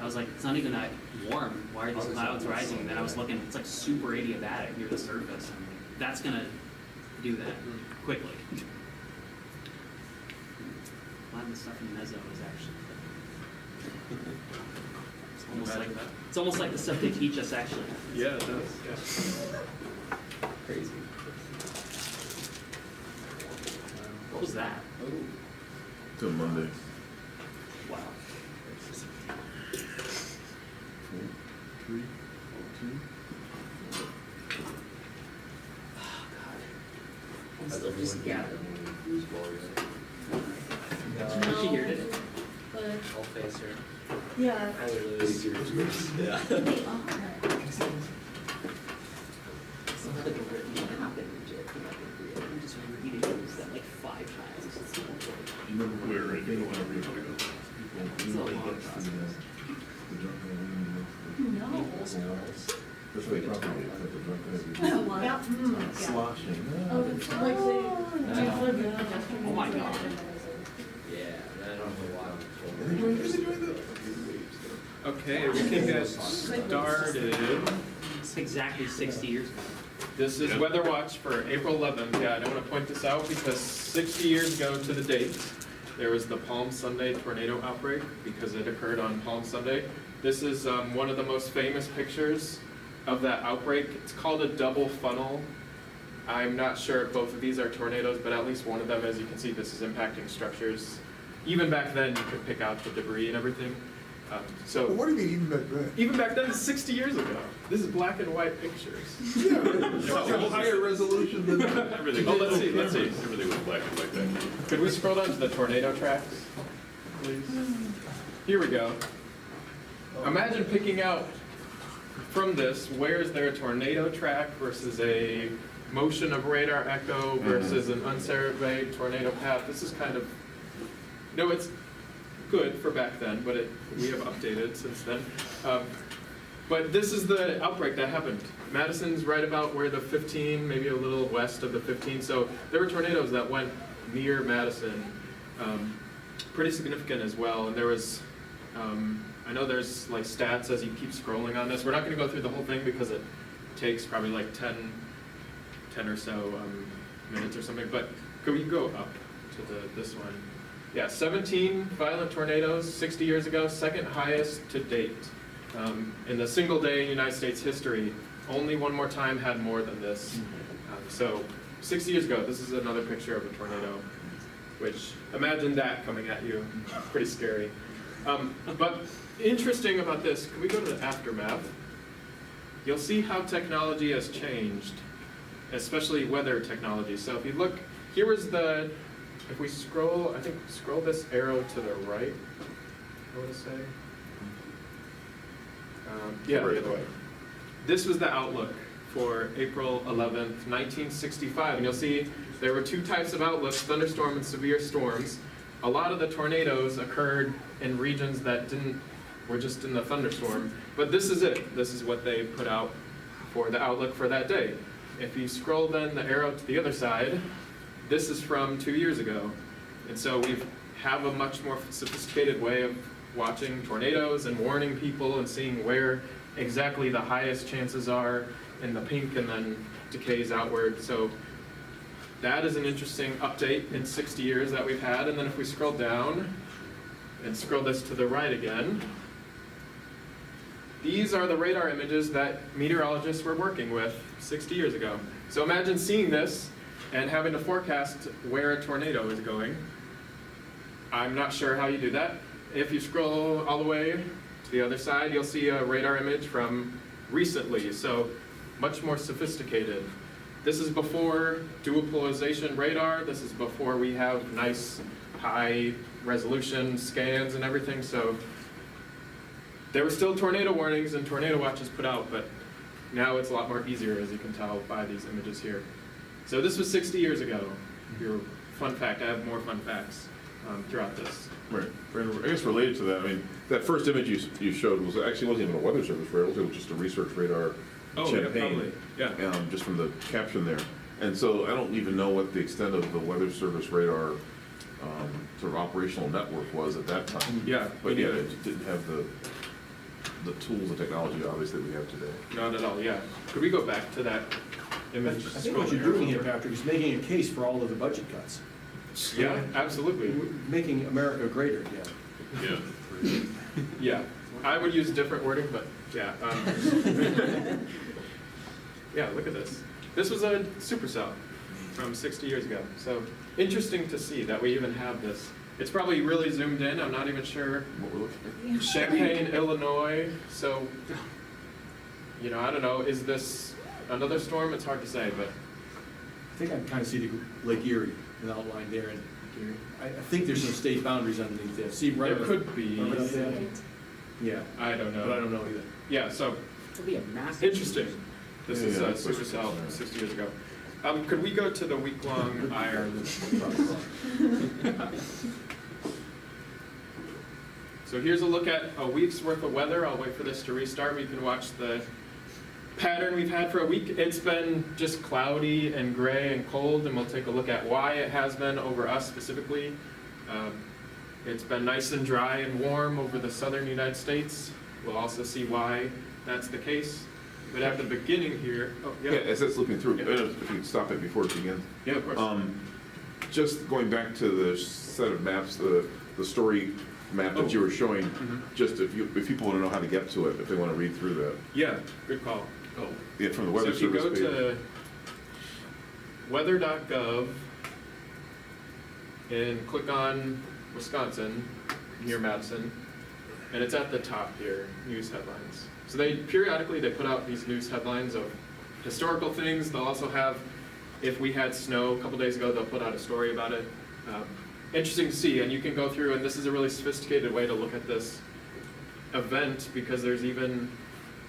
was like, it's not even that warm. Why are these clouds rising? And then I was looking, it's like super adiabatic near the surface. I'm like, that's gonna do that quickly. A lot of the stuff in Mezzo is actually it's almost like the stuff they teach us actually. Yeah, it does. Yeah. Crazy. What was that? Till Monday. Wow. 3, 2. Oh God. Still just gathering. She heard it. But I'll face her. Yeah. I lose. Yeah. They are. It's not like a written legit. I'm just reading that like 5 times. It's You remember where it is? Whenever you go. It's a long process. No. That's what they probably do. Like the drunk What? Yeah. sloshing. Oh, it's like they. Oh my God. Yeah, I don't know why. Okay, we can get started. It's exactly 60 years ago. This is Weather Watch for April 11th. Yeah, I don't want to point this out because 60 years ago to the date, there was the Palm Sunday tornado outbreak because it occurred on Palm Sunday. This is one of the most famous pictures of that outbreak. It's called a double funnel. I'm not sure if both of these are tornadoes, but at least one of them, as you can see, this is impacting structures. Even back then, you could pick out the debris and everything. Well, what do you mean even back then? Even back then, 60 years ago. This is black and white pictures. Yeah, it's a higher resolution than that. Everything. Oh, let's see. Everything was black and white then. Could we scroll down to the tornado tracks, please? Here we go. Imagine picking out from this, where is there a tornado track versus a motion of radar echo versus an unsurveyed tornado path. This is kind of, no, it's good for back then, but we have updated since then. But this is the outbreak that happened. Madison's right about where the 15, maybe a little west of the 15. So there were tornadoes that went near Madison, pretty significant as well. And there was, I know there's like stats as you keep scrolling on this. We're not going to go through the whole thing because it takes probably like 10 or so minutes or something. But could we go up to this one? Yeah, 17 violent tornadoes 60 years ago, second highest to date. In the single day in United States history, only one more time had more than this. So 60 years ago, this is another picture of a tornado, which imagine that coming at you, pretty scary. But interesting about this, can we go to the aftermath? You'll see how technology has changed, especially weather technology. So if you look, here was the, if we scroll, I think scroll this arrow to the right, I want to say. Yeah, the other way. This was the outlook for April 11th, 1965. And you'll see there were two types of outlooks, thunderstorm and severe storms. A lot of the tornadoes occurred in regions that were just in the thunderstorm. But this is it. This is what they put out for the outlook for that day. If you scroll then the arrow to the other side, this is from 2 years ago. And so we have a much more sophisticated way of watching tornadoes and warning people and seeing where exactly the highest chances are in the pink and then decays outward. So that is an interesting update in 60 years that we've had. And then if we scroll down and scroll this to the right again, these are the radar images that meteorologists were working with 60 years ago. So imagine seeing this and having to forecast where a tornado is going. I'm not sure how you do that. If you scroll all the way to the other side, you'll see a radar image from recently, so much more sophisticated. This is before dual polarization radar. This is before we have nice high resolution scans and everything. So there were still tornado warnings and tornado watches put out, but now it's a lot more easier, as you can tell by these images here. So this was 60 years ago. Your fun fact, I have more fun facts throughout this. Right. I guess related to that, I mean, that first image you showed wasn't even a weather service radar, it was just a research radar campaign. Yeah, probably. Yeah. Just from the caption there. And so I don't even know what the extent of the weather service radar sort of operational network was at that time. Yeah. But yeah, it didn't have the tools and technology, obviously, we have today. Not at all, yeah. Could we go back to that image? I think what you're doing here, Patrick, is making a case for all of the budget cuts. Yeah, absolutely. Making America greater again. Yeah. Yeah, I would use different wording, but yeah. Yeah, look at this. This was a supercell from 60 years ago. So interesting to see that we even have this. It's probably really zoomed in. I'm not even sure. What we're looking at. Champaign, Illinois. So, you know, I don't know. Is this another storm? It's hard to say, but I think I kind of see the Lake Erie, an outline there, and I think there's some state boundaries underneath there. See, right? there could be. Right up there? Yeah, I don't know. but I don't know either. Yeah, so It'll be a massive. interesting. This is Yeah, a that's like- supercell from 60 years ago. Could we go to the week-long IR? So here's a look at a week's worth of weather. I'll wait for this to restart. We can watch the pattern we've had for a week. It's been just cloudy and gray and cold, and we'll take a look at why it has been over us specifically. It's been nice and dry and warm over the southern United States. We'll also see why that's the case. But at the beginning here, oh, Yeah, as that's looking through, if you could stop it before it begins. Yeah, of course. Just going back to the set of maps, the story map that you were showing, just if people want to know how to get to it, if they want to read through that. Yeah, good call. Yeah, from the So Weather if you go Service page. to weather.gov and click on Wisconsin, near Madison, and it's at the top here, news headlines. So periodically they put out these news headlines of historical things. They'll also have, if we had snow a couple days ago, they'll put out a story about it. Interesting to see, and you can go through, and this is a really sophisticated way to look at this event, because there's even,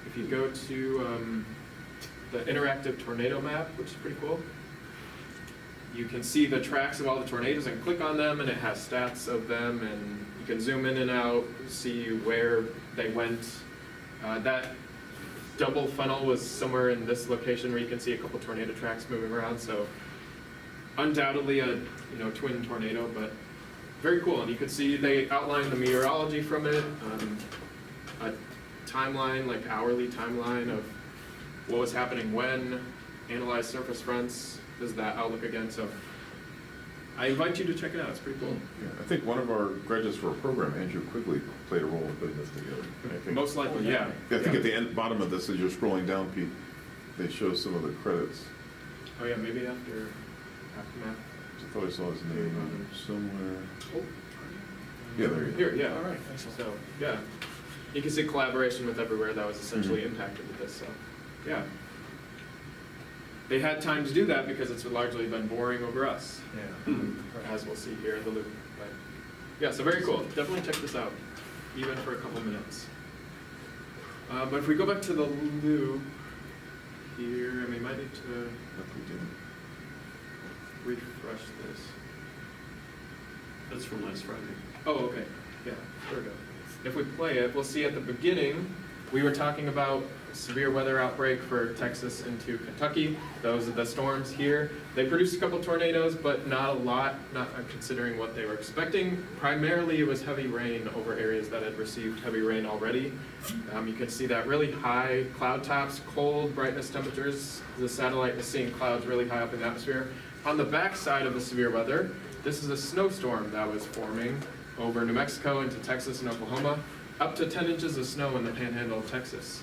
if you go to the interactive tornado map, which is pretty cool, you can see the tracks of all the tornadoes and click on them, and it has stats of them, and you can zoom in and out, see where they went. That double funnel was somewhere in this location where you can see a couple tornado tracks moving around, so undoubtedly a twin tornado, but very cool. And you can see they outline the meteorology from it, a timeline, like hourly timeline of what was happening when, analyze surface fronts, is that outlook again. So I invite you to check it out. It's pretty cool. Yeah, I think one of our graduates for a program, Andrew Quigley, played a role in putting this together. I think. Most likely, yeah. Yeah, I think at the bottom of this, as you're scrolling down, Pete, they show some of the credits. Oh yeah, maybe after map. I thought I saw his name somewhere. Oh. Yeah, there you go. Here, yeah. All right, excellent. So, yeah. You can see collaboration with everywhere that was essentially impacted with this, so, yeah. They had time to do that because it's largely been boring over us, Yeah. as we'll see here in the loop. But, yeah, so very cool. Definitely check this out, even for a couple minutes. But if we go back to the loop here, and we might need to refresh this. That's from last Friday. Oh, okay. Yeah, there we go. If we play it, we'll see at the beginning, we were talking about severe weather outbreak for Texas into Kentucky. Those are the storms here. They produced a couple tornadoes, but not a lot, not considering what they were expecting. Primarily, it was heavy rain over areas that had received heavy rain already. You can see that really high cloud tops, cold brightness temperatures. The satellite is seeing clouds really high up in the atmosphere. On the back side of the severe weather, this is a snowstorm that was forming over New Mexico into Texas and Oklahoma, up to 10 inches of snow in the panhandle of Texas,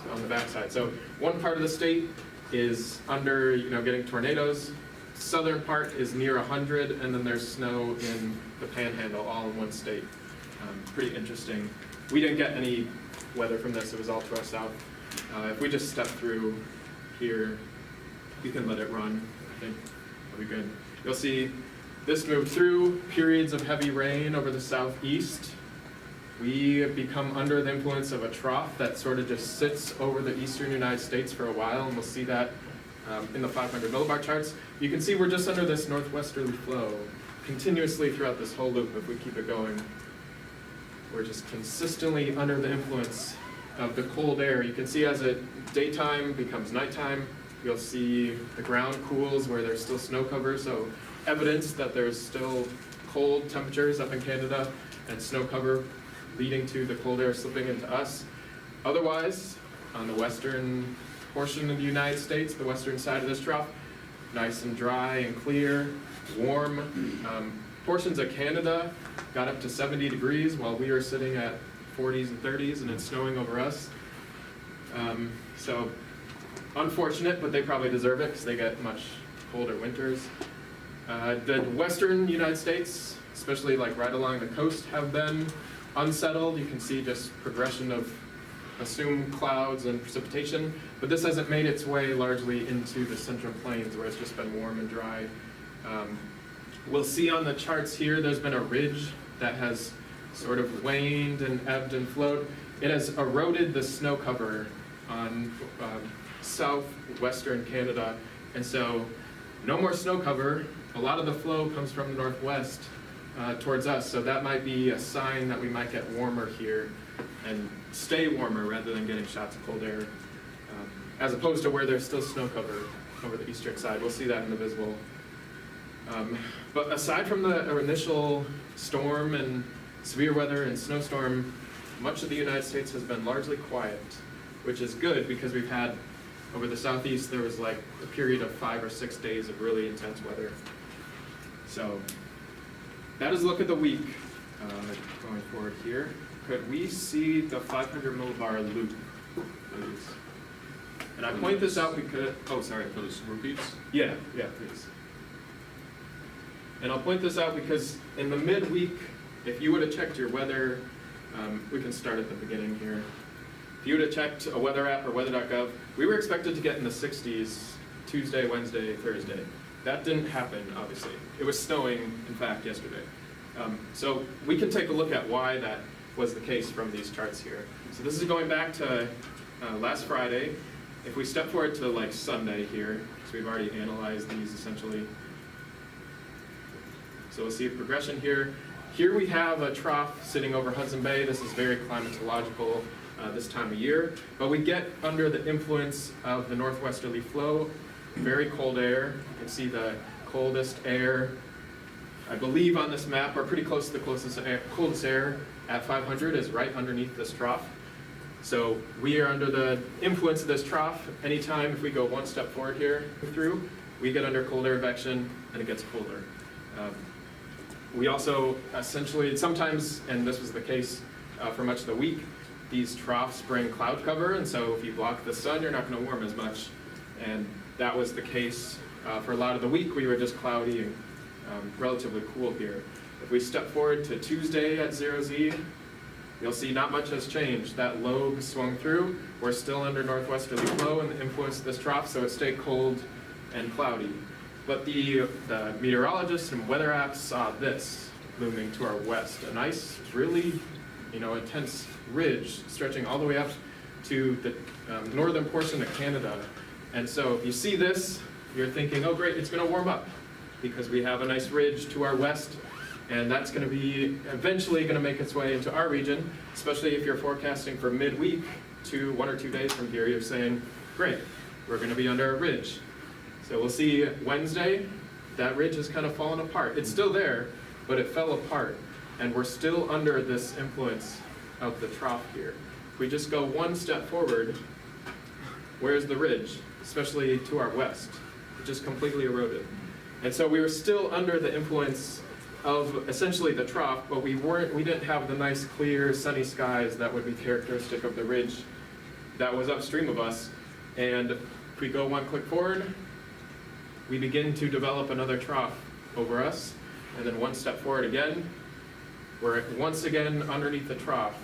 so on the backside. So one part of the state is under, getting tornadoes. Southern part is near 100, and then there's snow in the panhandle, all in one state. Pretty interesting. We didn't get any weather from this. It was all to our south. If we just step through here, you can let it run. I think that'll be good. You'll see this moved through periods of heavy rain over the southeast. We become under the influence of a trough that sort of just sits over the eastern United States for a while, and we'll see that in the 500 millibar charts. You can see we're just under this northwesterly flow continuously throughout this whole loop. If we keep it going, we're just consistently under the influence of the cold air. You can see as it daytime becomes nighttime, you'll see the ground cools where there's still snow cover, so evidence that there's still cold temperatures up in Canada and snow cover leading to the cold air slipping into us. Otherwise, on the western portion of the United States, the western side of this trough, nice and dry and clear, warm. Portions of Canada got up to 70 degrees while we were sitting at 40s and 30s, and it's snowing over us. So unfortunate, but they probably deserve it because they get much colder winters. The western United States, especially like right along the coast, have been unsettled. You can see just progression of assumed clouds and precipitation, but this hasn't made its way largely into the central plains where it's just been warm and dry. We'll see on the charts here, there's been a ridge that has sort of waned and ebbed and flowed. It has eroded the snow cover on southwestern Canada, and so no more snow cover. A lot of the flow comes from the northwest towards us, so that might be a sign that we might get warmer here and stay warmer rather than getting shots of cold air, as opposed to where there's still snow cover over the eastern side. We'll see that in the visual. But aside from the initial storm and severe weather and snowstorm, much of the United States has been largely quiet, which is good because we've had, over the southeast, there was like a period of 5 or 6 days of really intense weather. So that is a look at the week. Going forward here, could we see the 500 millibar loop, please? And I point this out because, oh, sorry. For the repeats? Yeah, please. And I'll point this out because in the midweek, if you would have checked your weather, we can start at the beginning here. If you would have checked a weather app or weather.gov, we were expected to get in the 60s Tuesday, Wednesday, Thursday. That didn't happen, obviously. It was snowing, in fact, yesterday. So we can take a look at why that was the case from these charts here. So this is going back to last Friday. If we step forward to like Sunday here, because we've already analyzed these essentially. So we'll see a progression here. Here we have a trough sitting over Hudson Bay. This is very climatological this time of year. But we get under the influence of the northwesterly flow, very cold air. You can see the coldest air, I believe on this map, or pretty close to the coldest air at 500 is right underneath this trough. So we are under the influence of this trough. Anytime if we go one step forward here through, we get under cold air advection and it gets colder. We also essentially, sometimes, and this was the case for much of the week, these troughs bring cloud cover, and so if you block the sun, you're not going to warm as much. And that was the case for a lot of the week. We were just cloudy and relatively cool here. If we step forward to Tuesday at 0Z, you'll see not much has changed. That lobe swung through. We're still under northwesterly flow and the influence of this trough, so it stayed cold and cloudy. But the meteorologists and weather apps saw this looming to our west, a nice, really, intense ridge stretching all the way up to the northern portion of Canada. And so if you see this, you're thinking, oh great, it's going to warm up because we have a nice ridge to our west, and that's going to be eventually going to make its way into our region, especially if you're forecasting for midweek to 1 or 2 days from here. You're saying, great, we're going to be under a ridge. So we'll see Wednesday, that ridge has kind of fallen apart. It's still there, but it fell apart, and we're still under this influence of the trough here. If we just go one step forward, where's the ridge, especially to our west? It just completely eroded. And so we were still under the influence of essentially the trough, but we didn't have the nice clear sunny skies that would be characteristic of the ridge that was upstream of us. And if we go one click forward, we begin to develop another trough over us, and then one step forward again, we're once again underneath the trough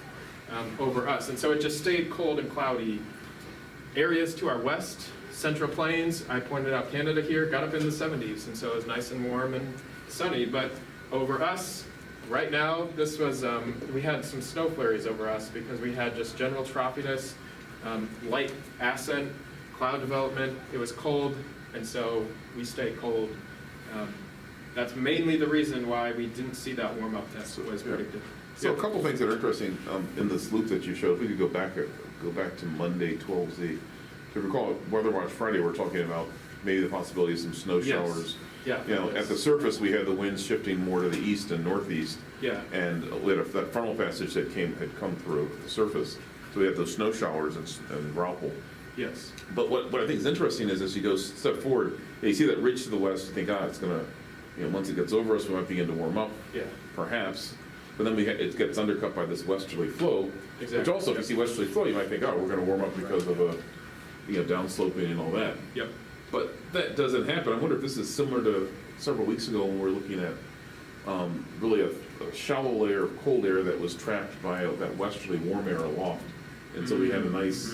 over us. And so it just stayed cold and cloudy. Areas to our west, Central Plains, I pointed out Canada here, got up in the 70s, and so it was nice and warm and sunny. But over us, right now, this was, we had some snow flurries over us because we had just general troughiness, light ascent, cloud development. It was cold, and so we stayed cold. That's mainly the reason why we didn't see that warm up that was predicted. So a couple things that are interesting in this loop that you showed. If we could go back to Monday 12Z. If you recall, Weather Watch Friday, we're talking about maybe the possibility of some snow showers. Yeah. At the surface, we had the winds shifting more to the east and northeast. Yeah. And we had that frontal passage that had come through the surface. So we have those snow showers and graupel. Yes. But what I think is interesting is as you go step forward, you see that ridge to the west, you think, it's gonna, once it gets over us, we might begin to warm up. Yeah. Perhaps. But then it gets undercut by this westerly flow. Exactly. Which also, if you see westerly flow, you might think, we're gonna warm up because of downsloping and all that. Yep. But that doesn't happen. I wonder if this is similar to several weeks ago when we were looking at really a shallow layer of cold air that was trapped by that westerly warm air aloft. And so we had a nice,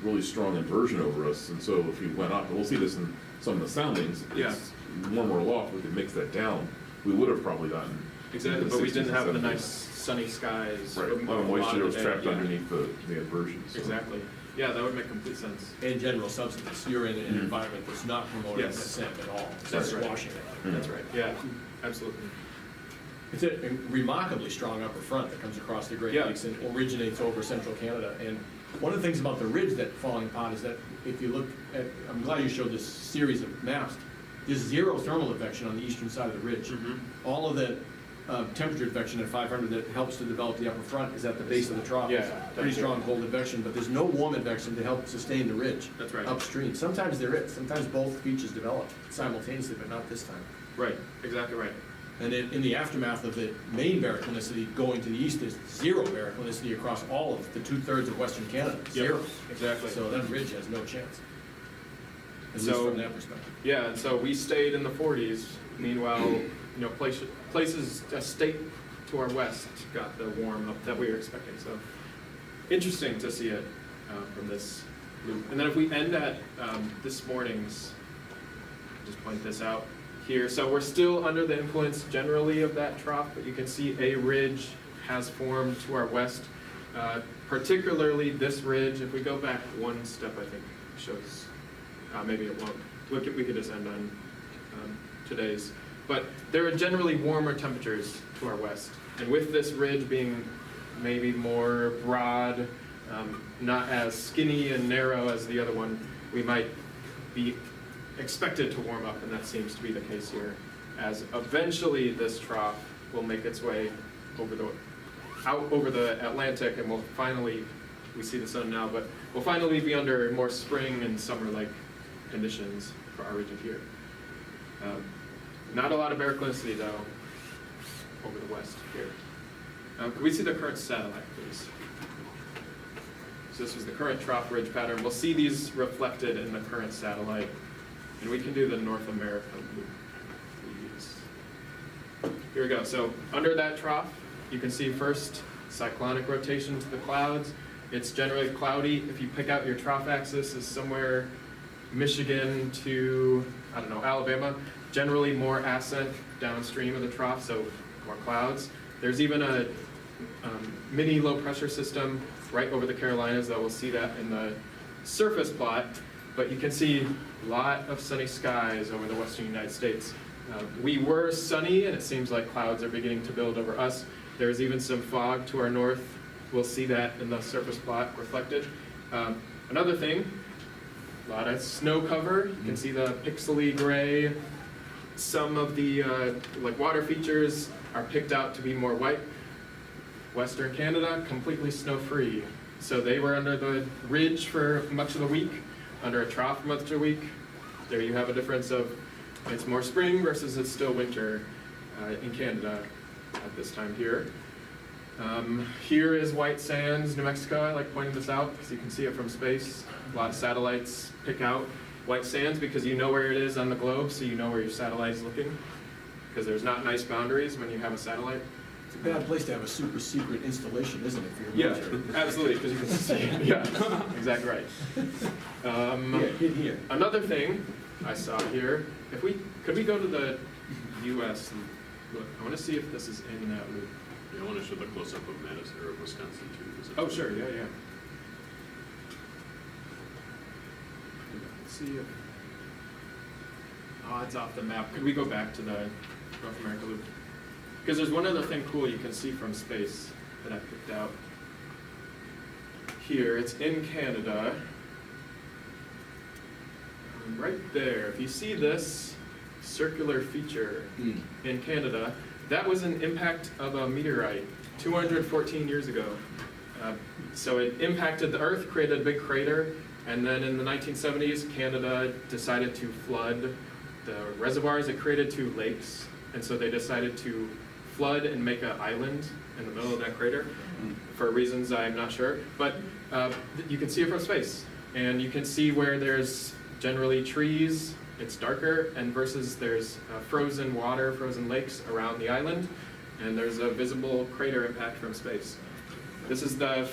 really strong inversion over us. And so if we went up, and we'll see this in some of the soundings, it's warmer aloft, we could mix that down. We would have probably gotten. Exactly, into but we 60s didn't have and the 70s. nice sunny skies. Right, a lot of moisture was trapped underneath the inversion. So. Exactly. Yeah, that would make complete sense. And general substance, you're in an environment that's not promoting Yes. ascent at all. It's That's right. squashing it. That's right. Yeah, absolutely. It's a remarkably strong upper front that comes across the Great Yeah. Lakes and originates over central Canada. And one of the things about the ridge that's falling apart is that if you look at, I'm glad you showed this series of maps, there's zero thermal advection on the eastern side of the ridge. All of the temperature advection at 500 that helps to develop the upper front is at the base of the trough. Yeah. Pretty strong cold advection, but there's no warm advection to help sustain the ridge. That's right. Upstream. Sometimes there is. Sometimes both features develop simultaneously, but not this time. Right, exactly right. And in the aftermath of the main baroclinicity going to the east, there's zero baroclinicity across all of the 2/3 of Western Canada. Zero. Exactly. So that ridge has no chance. At least So- from that perspective. Yeah, and so we stayed in the 40s. Meanwhile, places a state to our west got the warm up that we were expecting. So interesting to see it from this loop. And then if we end at this morning's, just point this out here. So we're still under the influence generally of that trough, but you can see a ridge has formed to our west. Particularly this ridge. If we go back one step, I think it shows. Maybe it won't. We could just end on today's. But there are generally warmer temperatures to our west. And with this ridge being maybe more broad, not as skinny and narrow as the other one, we might be expected to warm up, and that seems to be the case here. As eventually this trough will make its way out over the Atlantic, and we see the sun now, but we'll finally be under more spring and summer-like conditions for our region here. Not a lot of baroclinicity though over the west here. Could we see the current satellite, please? So this was the current trough ridge pattern. We'll see these reflected in the current satellite, and we can do the North America loop, please. Here we go. So under that trough, you can see first cyclonic rotation to the clouds. It's generally cloudy. If you pick out your trough axis is somewhere Michigan to, Alabama, generally more ascent downstream of the trough, so more clouds. There's even a mini low pressure system right over the Carolinas, though we'll see that in the surface plot, but you can see a lot of sunny skies over the western United States. We were sunny, and it seems like clouds are beginning to build over us. There's even some fog to our north. We'll see that in the surface plot reflected. Another thing, a lot of snow cover. You can see the pixely gray. Some of the water features are picked out to be more white. Western Canada, completely snow-free. So they were under the ridge for much of the week, under a trough for much of the week. There you have a difference of it's more spring versus it's still winter in Canada at this time here. Here is White Sands, New Mexico. I like pointing this out because you can see it from space. A lot of satellites pick out White Sands because you know where it is on the globe, so you know where your satellite is looking. Because there's not nice boundaries when you have a satellite. It's a bad place to have a super secret installation, isn't it, for your Yeah, military? absolutely, because you can see it. Yeah, exactly right. Here. Another thing I saw here, could we go to the U.S. and look? I want to see if this is in that loop. Yeah, I want to show the close-up of Madison, or Wisconsin too. Oh, sure, yeah. Let's see if, it's off the map. Could we go back to the North America loop? Because there's one other thing cool you can see from space that I picked out. Here, it's in Canada. Right there, if you see this circular feature in Canada, that was an impact of a meteorite 214 years ago. So it impacted the Earth, created a big crater, and then in the 1970s, Canada decided to flood the reservoirs. It created 2 lakes, and so they decided to flood and make an island in the middle of that crater for reasons I'm not sure. But you can see it from space, and you can see where there's generally trees, it's darker, and versus there's frozen water, frozen lakes around the island, and there's a visible crater impact from space. This is the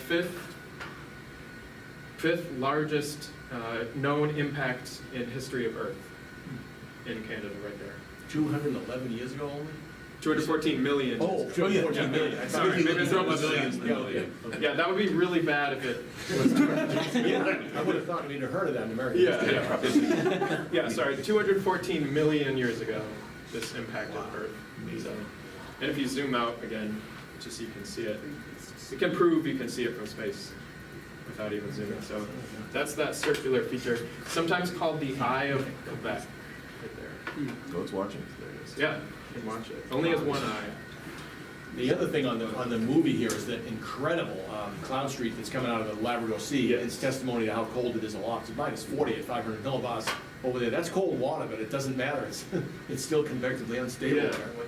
fifth largest known impact in history of Earth in Canada, right there. 211 years ago only? 214 million. Oh, 214 million. Sorry, maybe it's wrong with Millions, millions. millions. Yeah, that would be really bad if it. Yeah, I would have thought we'd have heard of that in America. Yeah. Yeah, sorry, 214 million years ago, this impacted Earth. So, and if you zoom out again, just so you can see it, it can prove you can see it from space without even zooming. So that's that circular feature, sometimes called the Eye of Quebec, right there. Oh, it's watching. There it is. Yeah, you can watch it. Only has one eye. The other thing on the movie here is that incredible cloud streak that's coming out of the Labrador Sea. Yes. It's testimony to how cold it is aloft. It's -40 at 500 millibars over there. That's cold water, but it doesn't matter. It's still convectively unstable. Yeah. Apparently.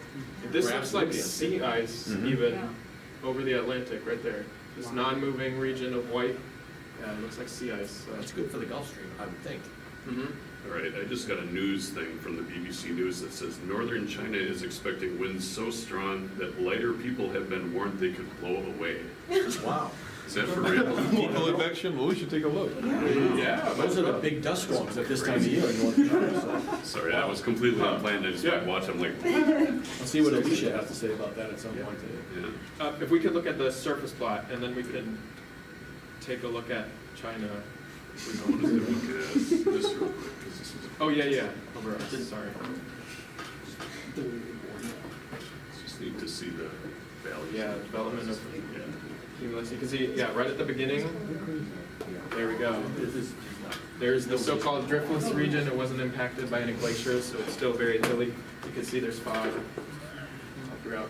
This We're looks like absolutely sea ice Mhm. even Yeah. over the Atlantic right there. This non-moving region of white, yeah, it looks like sea ice. That's good for the Gulf Stream, I would think. Mhm. All right, I just got a news thing from the BBC News that says northern China is expecting winds so strong that lighter people have been warned they could blow away. Wow. Is that for real? Local infection, well, we should take a look. Yeah, Those are the big dust storms at this time of year in North China. Sorry, that was completely unplanned. I just Yeah. watch. I'm like, I'll see what Alicia has to say about that at some point today. yeah. if we could look at the surface plot and then we can take a look at China. I wanted to look at this real quick because this is. Oh, yeah, over us, sorry. Just need to see the values. Yeah, development of Yeah. cumulus. You can see, yeah, right at the beginning. There we go. There's the so-called driftless region. It wasn't impacted by any glaciers, so it's still very hilly. You can see there's fog all throughout.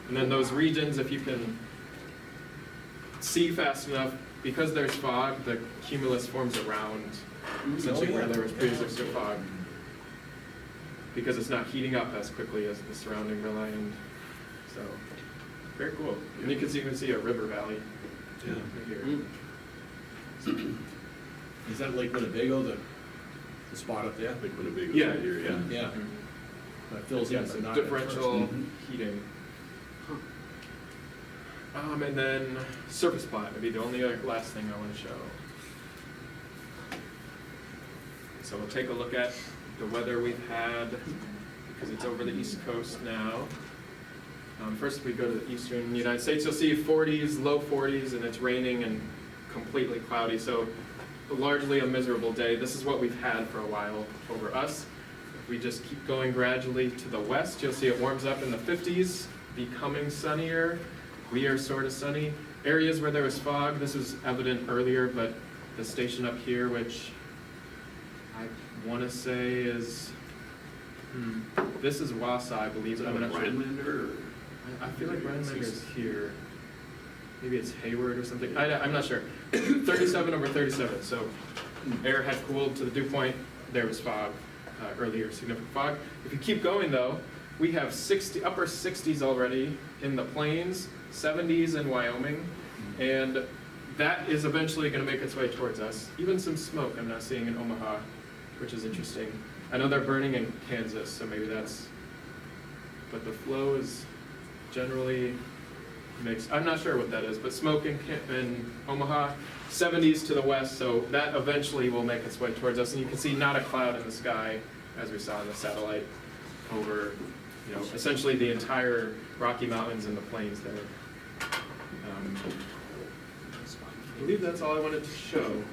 And then those regions, if you can see fast enough, because there's fog, the cumulus forms around essentially where there was previously fog. Because it's not heating up as quickly as the surrounding land. So, very cool. And you can even see a river valley Yeah. right here. Is that Lake Winnebago, the spot up there? Like Winnebago. Yeah. Here, yeah. Yeah. That fills Yeah, in, but some not at differential first. heating. And then surface plot would be the only other last thing I want to show. So we'll take a look at the weather we've had, because it's over the East Coast now. First, if we go to the eastern United States, you'll see 40s, low 40s, and it's raining and completely cloudy. So largely a miserable day. This is what we've had for a while over us. If we just keep going gradually to the west, you'll see it warms up in the 50s, becoming sunnier. We are sort of sunny. Areas where there was fog, this was evident earlier, but the station up here, which I want to say is, this is Wausau, I believe. Is that I'm not sure. Rhinelander? I feel like Rhinelander's here. Maybe it's Hayward or something. I'm not sure. 37 over 37. So air had cooled to the dew point. There was fog earlier, significant fog. If you keep going though, we have upper 60s already in the plains, 70s in Wyoming, and that is eventually going to make its way towards us. Even some smoke I'm now seeing in Omaha, which is interesting. I know they're burning in Kansas, so maybe that's, but the flow is generally mixed. I'm not sure what that is, but smoke in Omaha, 70s to the west, so that eventually will make its way towards us. And you can see not a cloud in the sky, as we saw in the satellite, over, essentially the entire Rocky Mountains and the plains there. I believe that's all I wanted to show.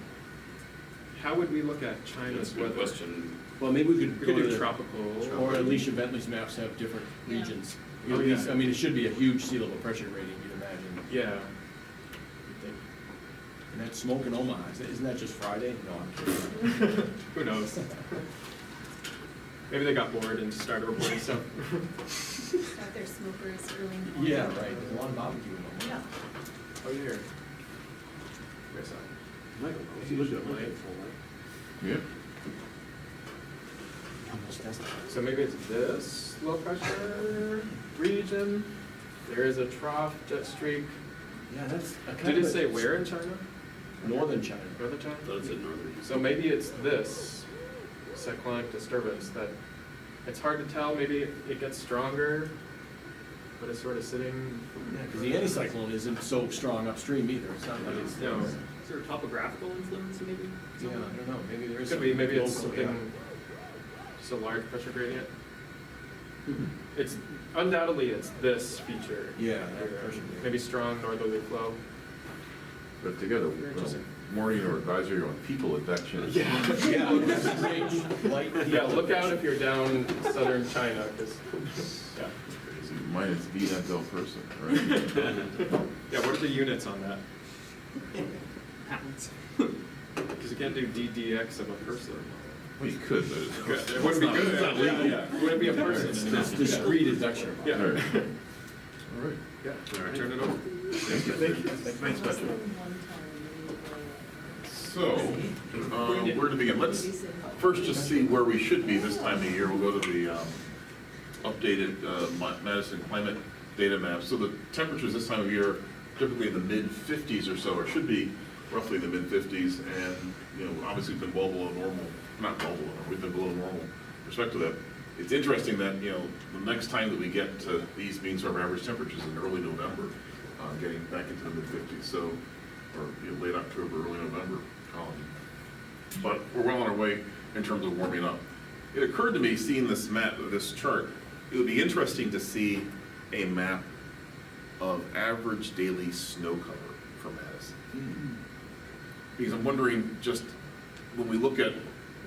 How would we look at China's That's a good weather? question. Well, maybe we could We go could to do the, tropical. or Alicia Bentley's maps have different Yeah. regions. Oh, At least- yeah. I mean, it should be a huge sea level pressure rating, you'd imagine. Yeah. You'd think. And that smoke in Omaha, isn't that just Friday? No, I'm kidding. Who knows? Maybe they got bored and just started reporting stuff. Got their smokers early in the morning. Yeah, right, there's a lot of barbecue in Omaha. Yeah. Oh, here. I saw. Yeah. So maybe it's this low pressure region. There is a trough jet streak. Yeah, that's. Did it say where in China? Northern China. Northern China? That's in northern. So maybe it's this cyclonic disturbance that, it's hard to tell, maybe it gets stronger, but it's sort of sitting. Yeah, because the anticyclone isn't so strong upstream either. It's not like it's, No. Is there a topographical influence maybe? yeah, I don't know, maybe there is. Could be, maybe it's local, yeah. something, just a large pressure gradient. It's, undoubtedly it's this feature. Yeah, that pressure gradient. Maybe strong northerly flow. But they got a warning or advisory on people advection. Yeah. Yeah, strange light. Yeah, look out if you're down southern China, because, yeah. Minus VNL person, right? Yeah, what are the units on that? Pounds. Because you can't do DDX of a person. We could, but it's. It wouldn't be good. It's not legal. Yeah, it wouldn't be a person. It's discrete advection. Yeah. All right. All right. Yeah, all right, turn it over. Thank you. Thanks, Patrick. So, where to begin? Let's first just see where we should be this time of year. We'll go to the updated Madison climate data map. So the temperatures this time of year typically in the mid-50s or so, or should be roughly in the mid-50s, and obviously been well below normal. Not well below, we've been below normal with respect to that. It's interesting that the next time that we get to these mean sort of average temperatures in early November, getting back into the mid-50s. So, or late October, early November. But we're well on our way in terms of warming up. It occurred to me, seeing this map, this chart, it would be interesting to see a map of average daily snow cover for Madison. Because I'm wondering, just when we look at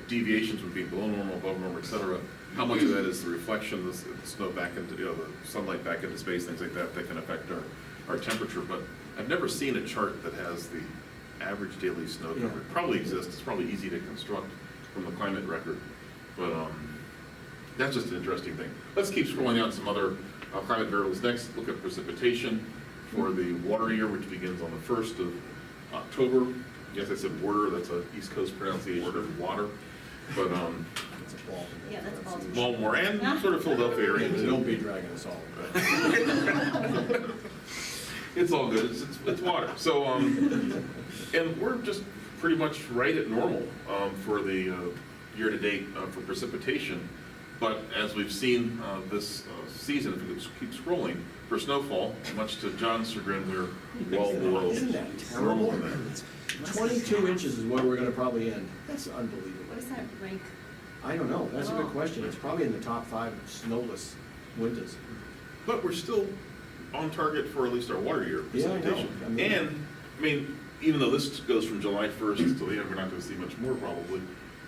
deviations from being below normal, above normal, et cetera, how much of that is the reflection of the snow back into, the sunlight back into space, things like that, that can affect our temperature. But I've never seen a chart that has the average daily snow cover. It probably exists, it's probably easy to construct from the climate record. But that's just an interesting thing. Let's keep scrolling out some other climate variables. Next, look at precipitation for the water year, which begins on the 1st of October. Yes, I said water, that's an East Coast pronunciation of water. But It's a ball. Yeah, that's Baltimore. Baltimore and sort of Philadelphia area. Don't be dragging us all. It's all good, it's water. So, and we're just pretty much right at normal for the year-to-date for precipitation. But as we've seen this season, if we just keep scrolling, for snowfall, much to John's chagrin, we're well below. Isn't that normal terrible? on that. 22 inches is where we're gonna probably end. That's What unbelievable. does that rank? I don't know, that's a good question. It's probably in the top 5 snowless winters. But we're still on target for at least our water year Yeah, I know. precipitation. I mean- Even though this goes from July 1st to the end, we're not gonna see much more probably,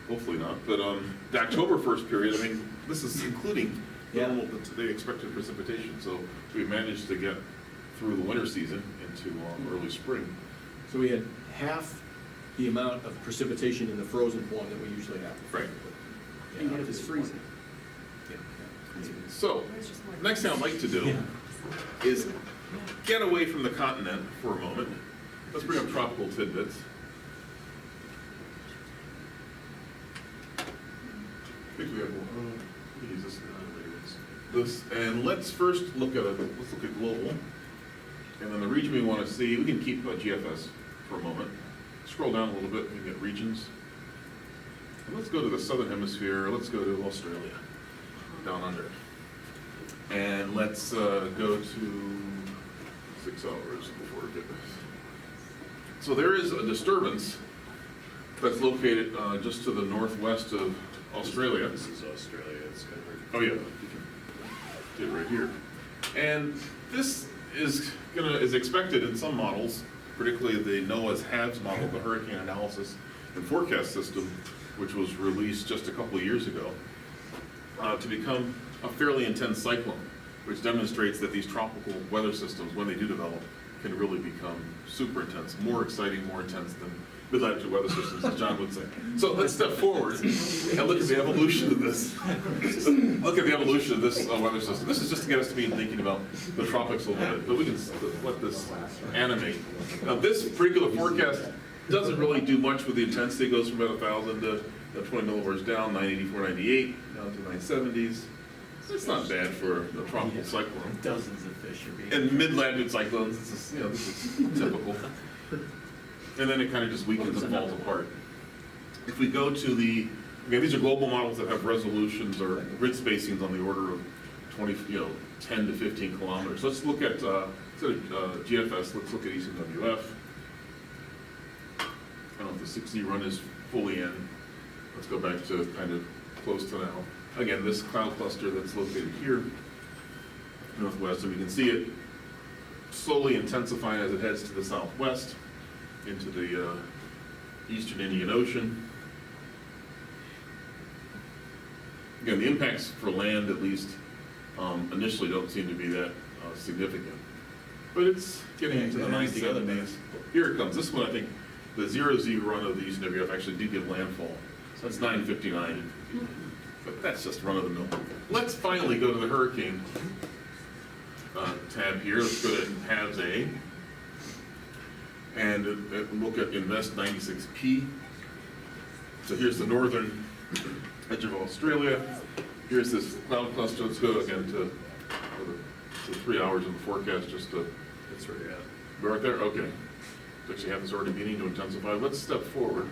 hopefully not. But the October 1st period, this is including Yeah. the expected precipitation. So we managed to get through the winter season into early spring. So we had half the amount of precipitation in the frozen form that we usually have. Right. Yeah, Even if it's freezing. Yeah. So, next thing I'd like to do is get away from the continent for a moment. Let's bring up tropical tidbits. I think we have we can use this. And let's first look at global, and then the region we want to see. We can keep GFS for a moment. Scroll down a little bit. We can get regions. And let's go to the southern hemisphere. Let's go to Australia, down under. And let's go to 6 hours before we get this. So there is a disturbance that's located just to the northwest of Australia. This is Australia, it's kind of hard. Oh, yeah. Do it right here. And this is expected in some models, particularly the NOAA's HABS model, the Hurricane Analysis and Forecast System, which was released just a couple of years ago, to become a fairly intense cyclone, which demonstrates that these tropical weather systems, when they do develop, can really become super intense, more exciting, more intense than mid-latitude weather systems, as John would say. So let's step forward and look at the evolution of this. Look at the evolution of this weather system. This is just to get us to be thinking about the tropics a little bit, but we can let this animate. Now, this particular forecast Doesn't really do much with the intensity. It goes from about 1,000 to 20 millibars down, 984, 98, down to 970s. It's not bad for a tropical cyclone. Dozens of fish are being. And mid-latitude cyclones, this is typical. And then it kind of just weakens and falls apart. If we go to these are global models that have resolutions or grid spacings on the order of 10 to 15 kilometers. Let's look at, instead of GFS, let's look at ECWF. I don't know if the 6Z run is fully in. Let's go back to kind of close to now. Again, this cloud cluster that's located here, northwest, and we can see it slowly intensifying as it heads to the southwest into the eastern Indian Ocean. Again, the impacts for land, at least initially, don't seem to be that significant. But it's getting into the 970s. Here it comes. This one, I think, the 0Z run of the ECWF actually did get landfall. So it's 959. But that's just run of the mill. Let's finally go to the hurricane tab here. Let's go to HABS A. And look at Invest 96P. So here's the northern edge of Australia. Here's this cloud cluster. Let's go again to 3 hours in the forecast just to. That's where you're at. We're right there? Okay. Actually have this already beginning to intensify. Let's step forward.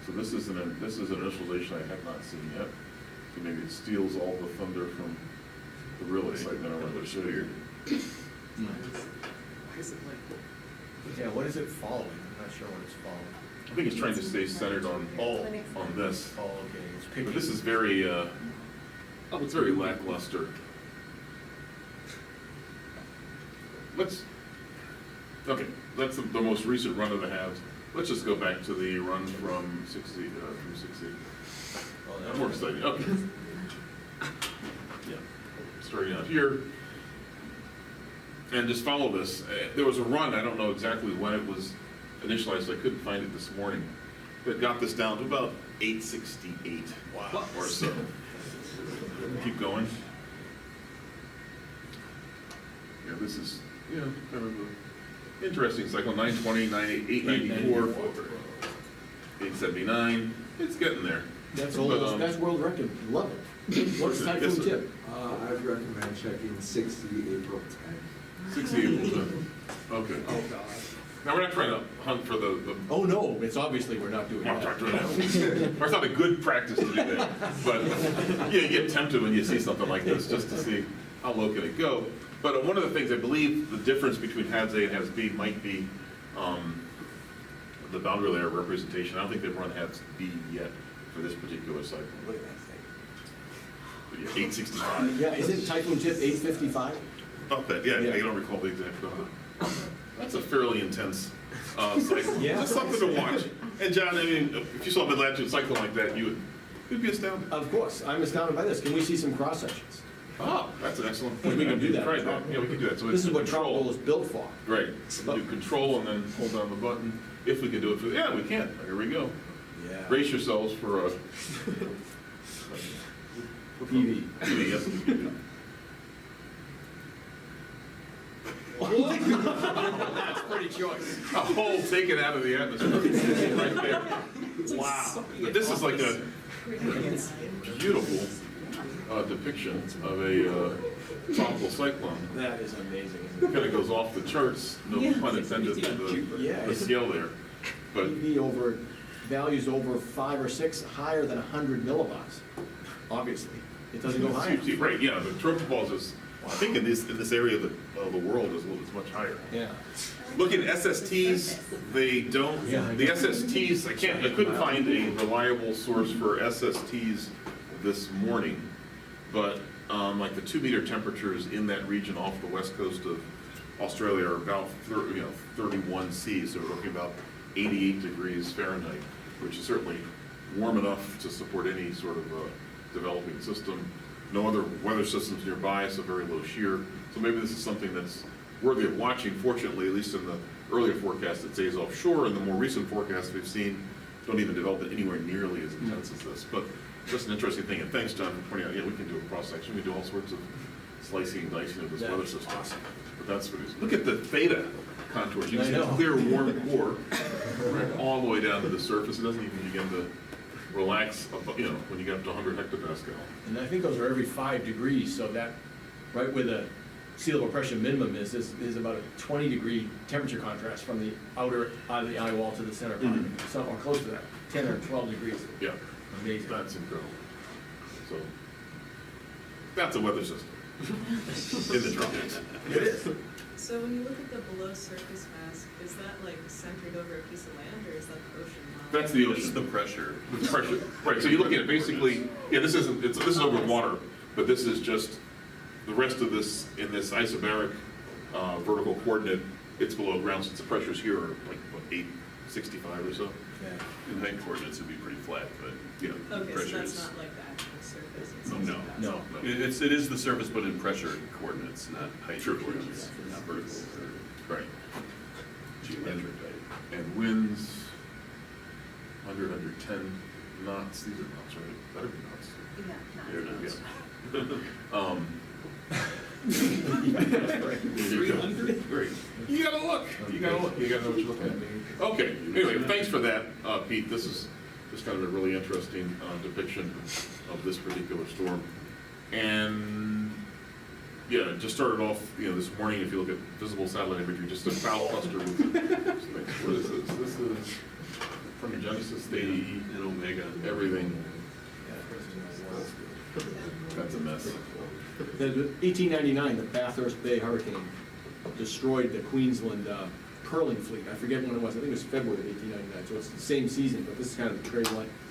So this is an initialization I have not seen yet. So maybe it steals all the thunder from the real excitement I wanted to show you. Why is it like? Yeah, what is it following? I'm not sure what it's following. I think it's trying to stay centered on this. Oh, okay, it's picking. But this is very, it's very lackluster. Okay, that's the most recent run of the halves. Let's just go back to the run from 6Z, Oh, That's more exciting, okay. Yeah, starting out here. And just follow this. There was a run, I don't know exactly when it was initialized, I couldn't find it this morning. But got this down to about 868 or so. Keep going. Yeah, this is, kind of an interesting cycle. 920, 894, 879. It's getting there. That's But, old, that's world record level. What's Yes, typhoon sir. tip? I'd recommend checking 60 April 10. 60 April 10. Okay. Oh god. Now, we're not trying to hunt for the Oh, no, it's obviously we're not doing I'm that. not doing that. Or it's not a good practice to do that. But yeah, you get tempted when you see something like this just to see how low can it go. But one of the things I believe the difference between HABS A and HABS B might be the boundary layer representation. I don't think they've run HABS B yet for this particular cycle. Look at that thing. But yeah, 865. Yeah, isn't typhoon tip 855? About that, yeah, Yeah. I don't recall the exact number. That's a fairly intense cycle. Yeah. Just something to watch. And John, I mean, if you saw a mid-latitude cycle like that, you'd be astounded. Of course, I'm astounded by this. Can we see some cross sections? Oh, that's an excellent point. We can do that. Right, yeah, we can do that. So This it's is what control. tropical is built for. Right. Do control and then hold down the button. If we can do it for, yeah, we can. Here we go. Yeah. Brace yourselves for a PV. PV, yes, we can do. That's pretty choice. A hole taken out of the atmosphere. Right there. Wow. This is like a beautiful depiction of a tropical cyclone. That is amazing. It kind of goes off the charts, no Yeah. pun intended to Yeah, the it's scale there. But PV over, values over 5 or 6 higher than 100 millibars. Obviously, it doesn't go higher. right, yeah, the tropopause is, I think in this area of the world is much higher. Yeah. Look at SSTs, they don't, the SSTs, I couldn't find a reliable source for SSTs this morning, but like the 2-meter temperatures in that region off the west coast of Australia are about 31 C, so we're looking about 88 degrees Fahrenheit, which is certainly warm enough to support any sort of developing system. No other weather systems nearby, so very low shear. So maybe this is something that's worthy of watching. Fortunately, at least in the earlier forecast, it stays offshore, and the more recent forecasts we've seen don't even develop it anywhere nearly as intense as this. But just an interesting thing, and thanks, John, for pointing out, yeah, we can do a cross-section, we can do all sorts of slicing and dicing of this That weather is system. awesome. But that's what it is. Look at the theta. contours. You can I see a know. clear warm core, right, all the way down to the surface. It doesn't even begin to relax, when you get up to 100 hectopascal. And I think those are every 5 degrees, so that, right where the sea level pressure minimum is about a 20-degree temperature contrast from the out of the eye wall to the center part, some or close to that, 10 or 12 degrees. Yeah, Amazing. that's incredible. So, that's a weather system in the tropics. It is. So when you look at the below surface mask, is that like centered over a piece of land or is that the ocean? That's the It's ocean. the pressure. The pressure, right, so you're looking at basically, this is over water, but this is just, the rest of this, in this isobaric vertical coordinate, it's below ground, since the pressures here are like, what, 865 or so? In height coordinates, it'd be pretty flat, but, Okay, so pressure that's is. not like the actual surface. It's No, also no. passive. It is the surface, but in pressure coordinates, not height Sure. coordinates, not vertical or Right. geometric height. And winds, 100, 110 knots, these are knots, right? That'd be knots. There it is. There you go. Great. You gotta look, you gotta know what you're looking at. Okay, anyway, thanks for that, Pete. This is just kind of a really interesting depiction of this particular storm. And, yeah, just started off, this morning, if you look at visible satellite imagery, just a cloud cluster with, what is this? This is from Genesis, the In Omega. everything. That's a mess. The 1899, the Bathurst Bay hurricane destroyed the Queensland curling fleet. I forget when it was. I think it was February of 1899, so it's the same season, but this is kind of the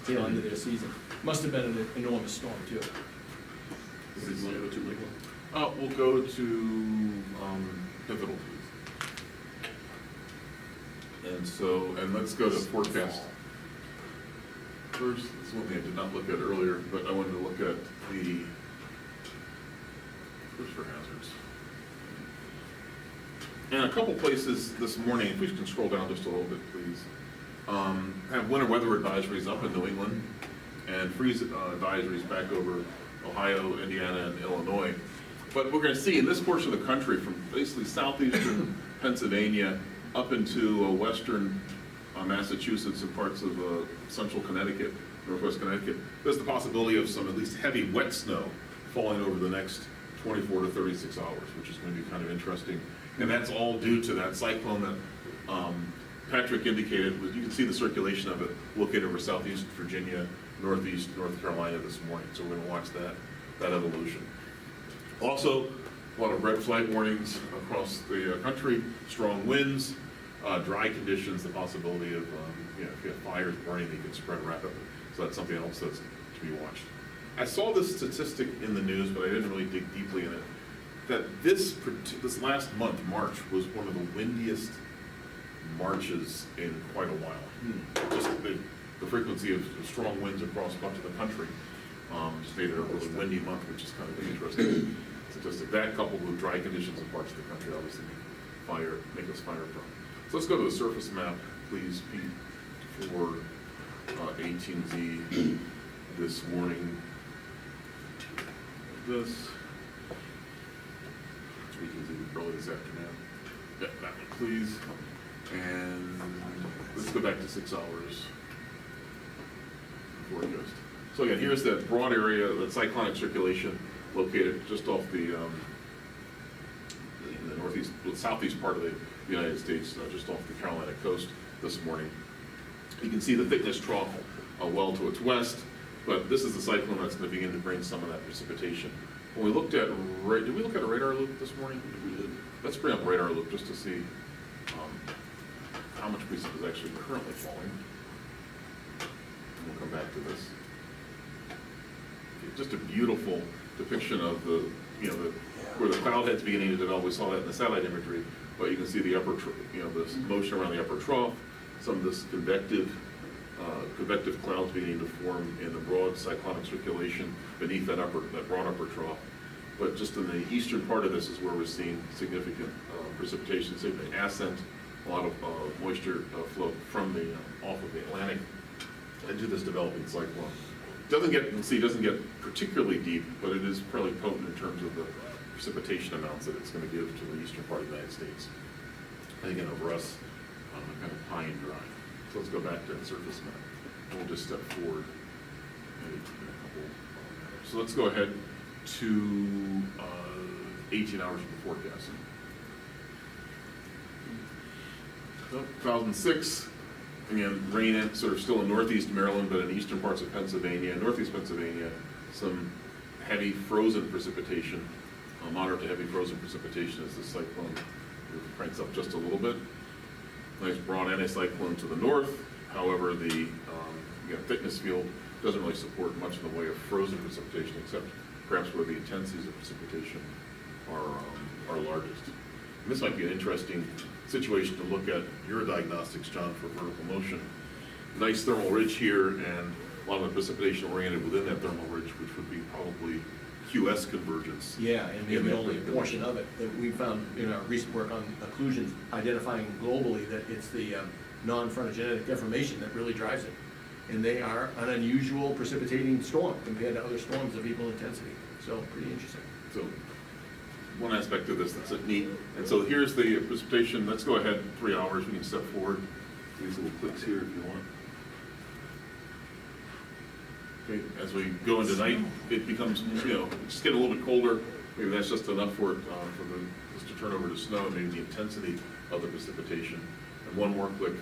tail end of their season. Must have been an enormous storm, too. What did you want to go to, Michael? We'll go to pivotal, please. And let's go to forecast. First, this is one thing I did not look at earlier, but I wanted to look at the for hazards. And a couple places this morning, if we can scroll down just a little bit, please, have winter weather advisories up in New England and freeze advisories back over Ohio, Indiana, and Illinois. But we're going to see in this portion of the country, from basically southeastern Pennsylvania up into western Massachusetts and parts of central Connecticut, northwest Connecticut, there's the possibility of some at least heavy wet snow falling over the next 24 to 36 hours, which is going to be kind of interesting. And that's all due to that cyclone that Patrick indicated. You can see the circulation of it located over southeast Virginia, northeast North Carolina this morning. So we're going to watch that evolution. Also, a lot of red flag warnings across the country, strong winds, dry conditions, the possibility of, if you have fires burning, they can spread rapidly. So that's something else that's to be watched. I saw this statistic in the news, but I didn't really dig deeply in it, that this last month, March, was one of the windiest Marches in quite a while. Just the frequency of strong winds across much of the country just made it a really windy month, which is kind of an interesting statistic. That coupled with dry conditions in parts of the country obviously make us fire prone. So let's go to the surface map, please, Pete, for 18Z this morning. This. So we can do early this afternoon. Yeah, that one, please. And let's go back to 6 hours forecast. So again, here's that broad area, that cyclonic circulation located just off the in the northeast, southeast part of the United States, just off the Carolina coast this morning. You can see the thickness trough well to its west, but this is the cyclone that's going to begin to bring some of that precipitation. When we looked at, did we look at a radar loop this morning? We did. Let's bring up a radar loop just to see how much precip is actually currently falling. And we'll come back to this. Just a beautiful depiction of where the cloud head's beginning to develop. We saw that in the satellite imagery, but you can see the upper, this motion around the upper trough, some of this convective clouds beginning to form in the broad cyclonic circulation beneath that broad upper trough. But just in the eastern part of this is where we're seeing significant precipitation, significant ascent, a lot of moisture flow from off of the Atlantic into this developing cyclone. Doesn't get particularly deep, but it is fairly potent in terms of the precipitation amounts that it's going to give to the eastern part of the United States. and again, over us, kind of high and dry. So let's go back to the surface map. And we'll just step forward in a couple. So let's go ahead to 18 hours of the forecasting. So 2006, again, rain in, sort of still in northeast Maryland, but in eastern parts of Pennsylvania, northeast Pennsylvania, some heavy frozen precipitation, moderate to heavy frozen precipitation as the cyclone cranks up just a little bit. Nice broad anticyclone to the north. However, the thickness field doesn't really support much in the way of frozen precipitation, except perhaps where the intensities of precipitation are largest. And this might be an interesting situation to look at your diagnostics, John, for vertical motion. Nice thermal ridge here, and a lot of the precipitation oriented within that thermal ridge, which would be probably QS convergence. Yeah, and in maybe that only a particular portion of it, that we found in our recent work on occlusions, identifying globally that it's the non-frontogenetic deformation that really drives it. And they are an unusual precipitating storm compared to other storms of equal intensity, so pretty interesting. So one aspect of this that's neat. And so here's the precipitation. Let's go ahead 3 hours. We can step forward. These little clicks here if you want. Okay, as we go into night, it becomes, just get a little bit colder. Maybe that's just enough for it, just to turn over to snow, and maybe the intensity of the precipitation. And one more click.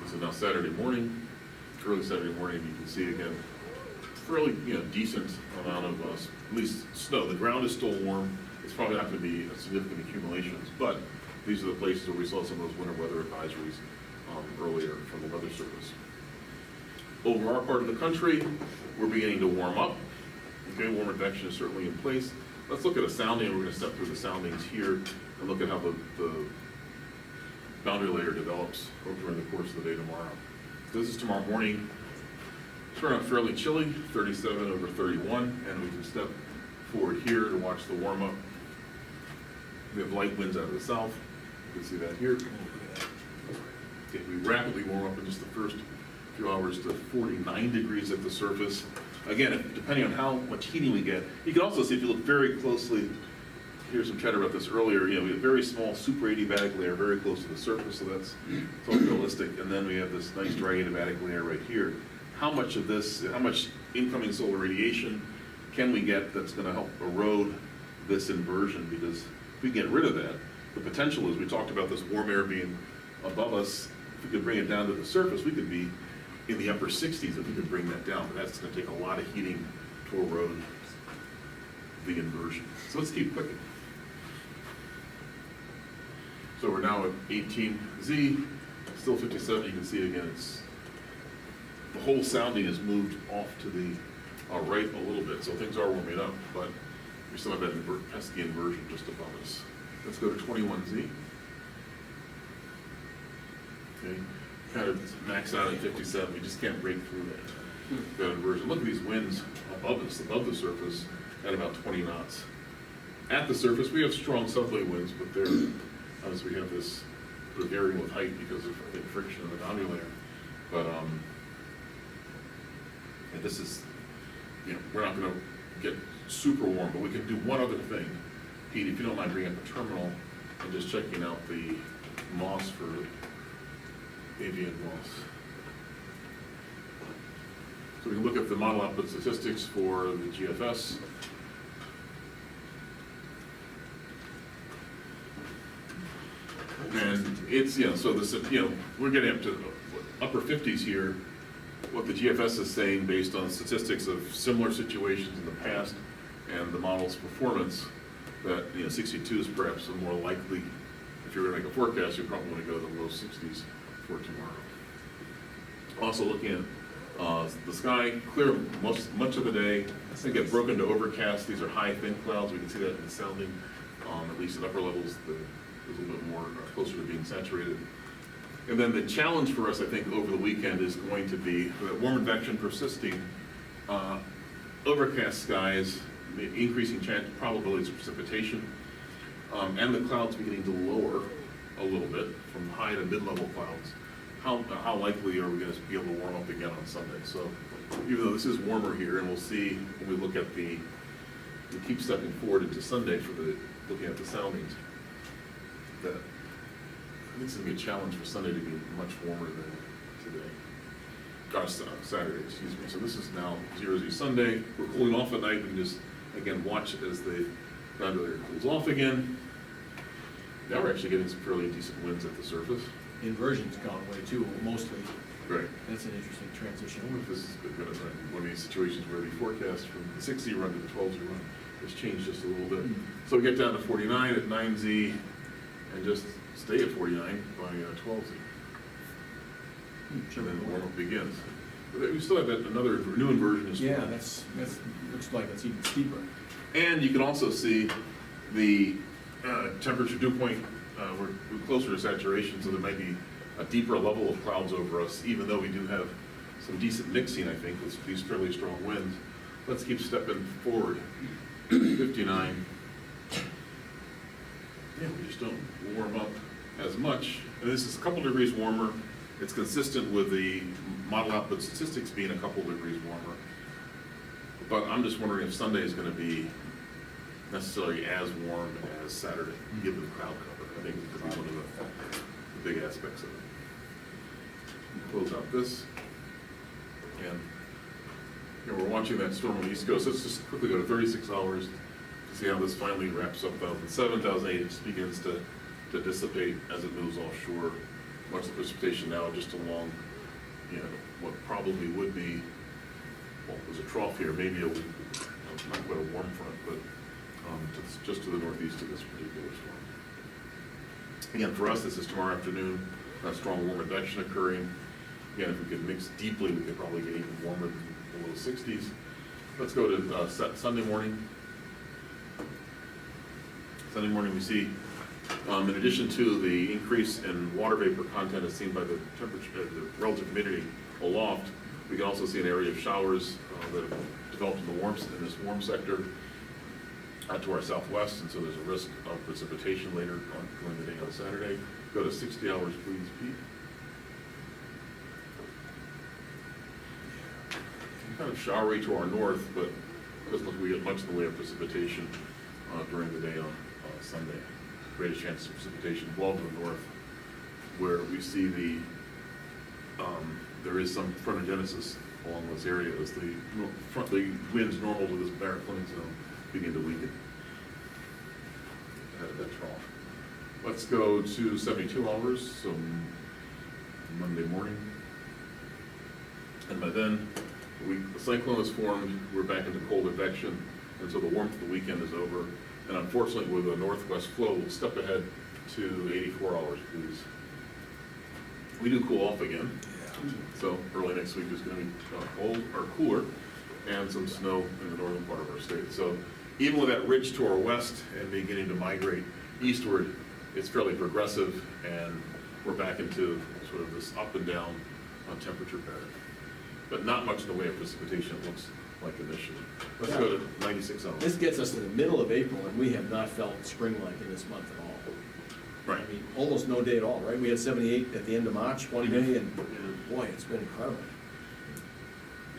This is now Saturday morning, early Saturday morning. You can see again, fairly decent amount of at least snow. The ground is still warm. It's probably not going to be significant accumulations, but these are the places where we saw some of those winter weather advisories earlier from the Weather Service. Over our part of the country, we're beginning to warm up. Okay, warm advection is certainly in place. Let's look at a sounding. We're going to step through the soundings here and look at how the boundary layer develops during the course of the day tomorrow. This is tomorrow morning. Turn out fairly chilly, 37 over 31, and we can step forward here to watch the warm up. We have light winds out of the south. You can see that here. Okay, we rapidly warm up in just the first few hours to 49 degrees at the surface. Again, depending on how much heating we get, you can also see if you look very closely. Here's some chatter about this earlier. We have a very small super adiabatic layer very close to the surface, so that's all realistic. And then we have this nice dry adiabatic layer right here. How much of this, how much incoming solar radiation can we get that's going to help erode this inversion? Because if we get rid of that, the potential is, we talked about this warm air being above us. If we could bring it down to the surface, we could be in the upper 60s if we could bring that down. But that's going to take a lot of heating to erode the inversion. So let's keep clicking. So we're now at 18Z, still 57. You can see again, the whole sounding is moved off to the right a little bit. So things are warming up, but we still have that pesky inversion just above us. Let's go to 21Z. Okay, kind of max out at 57. We just can't break through that inversion. Look at these winds above us, above the surface, at about 20 knots. At the surface, we have strong southerly winds, but they're, obviously we have this varying with height because of the friction in the boundary layer. But and this is, we're not going to get super warm, but we can do one other thing. Pete, if you don't mind bringing up the terminal and just checking out the moss for avian moss. So we can look at the model output statistics for the GFS. And it's, so this, we're getting up to upper 50s here. What the GFS is saying based on statistics of similar situations in the past and the model's performance, that 62 is perhaps a more likely. If you're going to make a forecast, you probably want to go to the low 60s for tomorrow. Also looking at the sky, clear much of the day. It's going to get broken to overcast. These are high, thin clouds. We can see that in the sounding, at least at upper levels. There's a little bit more closer to being saturated. And then the challenge for us, I think, over the weekend is going to be that warm advection persisting, overcast skies, increasing probabilities of precipitation, and the clouds beginning to lower a little bit from high to mid-level clouds. How likely are we going to be able to warm up again on Sunday? So even though this is warmer here, and we'll see when we look at we keep stepping forward into Sunday for the looking at the soundings, that I think it's gonna be a challenge for Sunday to be much warmer than today. Gosh, Saturday, excuse me. So this is now 0Z Sunday. We're cooling off at night. We can just, again, watch as the ground layer cools off again. Now we're actually getting some fairly decent winds at the surface. Inversion's gone away too, mostly. Right. That's an interesting transition. I wonder if this is gonna run one of these situations where the forecast from the 6Z run to the 12Z run has changed just a little bit. So we get down to 49 at 9Z and just stay at 49 by 12Z. And then the warm-up begins. But we still have that another new inversion is. Yeah, that's, looks like it's even steeper. And you can also see the temperature dew point, we're closer to saturation, so there might be a deeper level of clouds over us, even though we do have some decent mixing, I think, with these fairly strong winds. Let's keep stepping forward. 59. Yeah, we just don't warm up as much. And this is a couple degrees warmer. It's consistent with the model output statistics being a couple degrees warmer. But I'm just wondering if Sunday is going to be necessarily as warm as Saturday, given the cloud cover. I think it could be one of the big aspects of it. Close out this. And we're watching that storm on the East Coast. Let's just quickly go to 36 hours to see how this finally wraps up. 2007, 2008, it just begins to dissipate as it moves offshore. Much of the precipitation now just along, what probably would be, well, there's a trough here, maybe not quite a warm front, but just to the northeast of this particular storm. Again, for us, this is tomorrow afternoon, a strong warm advection occurring. Again, if we could mix deeply, we could probably get even warmer than the low 60s. Let's go to Sunday morning. Sunday morning, we see, in addition to the increase in water vapor content as seen by the temperature, the relative humidity aloft, we can also see an area of showers that have developed in this warm sector to our southwest, and so there's a risk of precipitation later on during the day on Saturday. Go to 60 hours, please, Pete. Kind of showery to our north, but it doesn't look like we get much in the way of precipitation during the day on Sunday. Greatest chance of precipitation well to the north, where we see there is some frontogenesis along this area as the winds normal to this baroclinic zone begin to weaken ahead of that trough. Let's go to 72 hours, so Monday morning. And by then, the cyclone is formed, we're back into cold advection, and so the warmth of the weekend is over. And unfortunately, with a northwest flow, we'll step ahead to 84 hours, please. We do cool off again. So early next week is going to be cold or cooler, and some snow in the northern part of our state. So even with that ridge to our west and beginning to migrate eastward, it's fairly progressive, and we're back into sort of this up and down temperature pattern. But not much in the way of precipitation, it looks like initially. Let's go to 96 hours. This gets us to the middle of April, and we have not felt spring-like in this month at all. Right. I mean, almost no day at all, right? We had 78 at the end of March, one day, and boy, it's been incredible.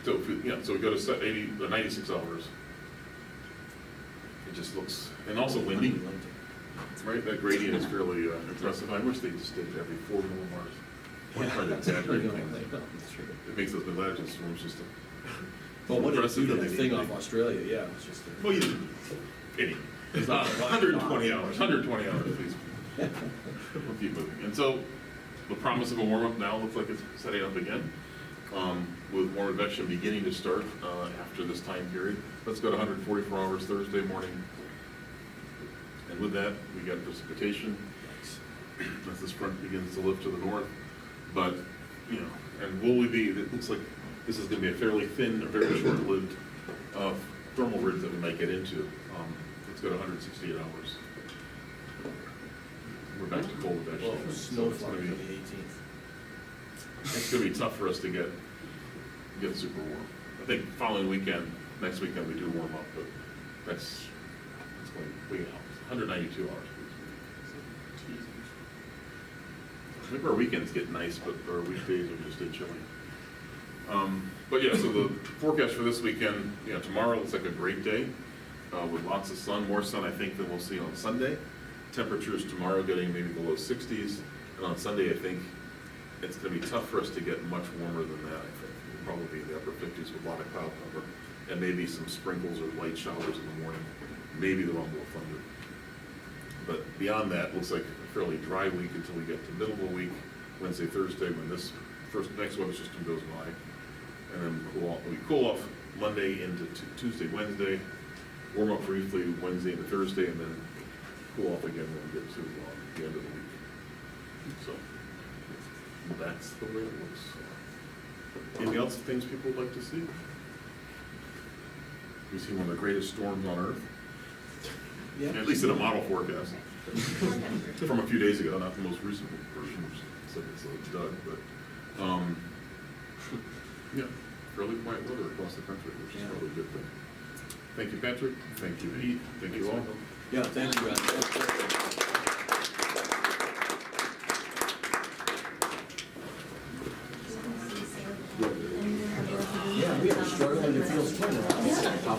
So, so we go to 96 hours. It just looks, and also windy, right? That gradient is fairly impressive. I wish they just did it every 4 millibars. I'm trying to exaggerate things. It makes those mid-latitude storms just Well, what did it do to than the they thing need to off be. Australia? Yeah, it was just. Well, you didn't. Any. 120 hours, 120 hours, please. We'll keep moving. And so the promise of a warm-up now looks like it's setting up again, with warm advection beginning to start after this time period. Let's go to 144 hours Thursday morning. And with that, we got precipitation as this front begins to lift to the north. But, and will we be, it looks like this is going to be a fairly thin, a very short-lived thermal ridge that we might get into. Let's go to 168 hours. We're back to cold advection. Well, So snow it's fly gonna on the be, 18th. it's going to be tough for us to get super warm. I think following weekend, next weekend we do warm up, but that's going way out. 192 hours. Maybe our weekends get nice, but our weekdays are just a chilly. But yeah, so the forecast for this weekend, tomorrow looks like a great day. with lots of sun, more sun I think than we'll see on Sunday. Temperatures tomorrow getting maybe the low 60s, and on Sunday I think it's going to be tough for us to get much warmer than that, I think. We'll probably be in the upper 50s with a lot of cloud cover, and maybe some sprinkles or light showers in the morning, maybe the rumble of thunder. But beyond that, looks like a fairly dry week until we get to middle of the week, Wednesday, Thursday, when this next weather system goes by. And then we cool off Monday into Tuesday, Wednesday, warm up briefly Wednesday into Thursday, and then cool off again when we get to the end of the week. So that's the way it looks. Anything else, things people would like to see? We've seen one of the greatest storms on Earth. Yeah. At least in a model forecast. From a few days ago, not the most recent version, which said it's dud, but, yeah, fairly quiet weather across the country, which is probably a good thing. Thank you, Patrick. Thank you, Pete. Thank you all. Yeah, thank you, guys. Yeah, we have a struggle in the fields.